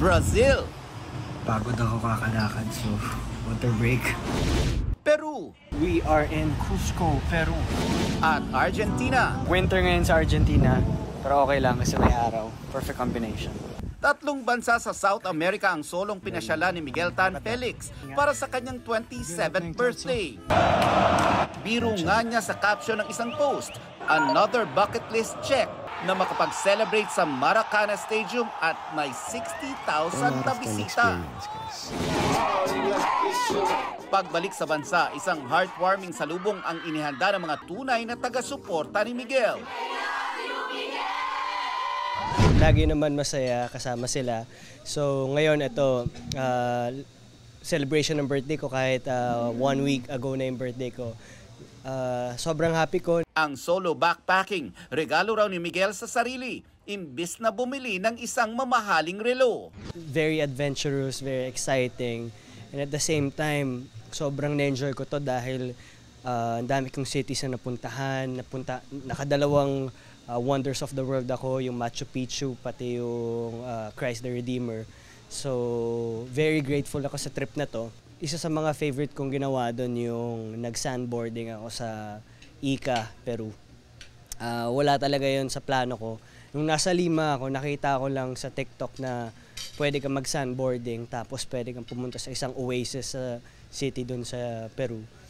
Brazil, Pagod ako kakalakad, so water break. Peru, We are in Cusco, Peru. at Argentina. Winter ngayon sa Argentina, pero okay lang kasi may araw. Perfect combination. Tatlong bansa sa South America ang solong pinasyalan ni Miguel Tan Felix para sa kanyang 27th birthday. Biro nga niya sa caption ng isang post, another bucket list check na makapag-celebrate sa Maracana Stadium at may 60,000 na bisita. Pagbalik sa bansa, isang heartwarming salubong ang inihanda ng mga tunay na taga-suporta ni Miguel. Lagi naman masaya kasama sila. So ngayon ito, celebration ng birthday ko kahit 1 week ago na yung birthday ko. Sobrang happy ko. Ang solo backpacking, regalo raw ni Miguel sa sarili, imbis na bumili ng isang mamahaling relo. Very adventurous, very exciting. And at the same time, sobrang na-enjoy ko to dahil ang dami kong cities na napuntahan, nakadalawang wonders of the world ako, yung Machu Picchu, pati yung Christ the Redeemer. So, very grateful ako sa trip na to. Isa sa mga favorite kong ginawa doon yung nag-sandboarding ako sa Ica, Peru. Wala talaga yon sa plano ko. Nung nasa Lima ako, nakita ko lang sa TikTok na pwede kang mag-sandboarding tapos pwede kang pumunta sa isang oasis sa city doon sa Peru.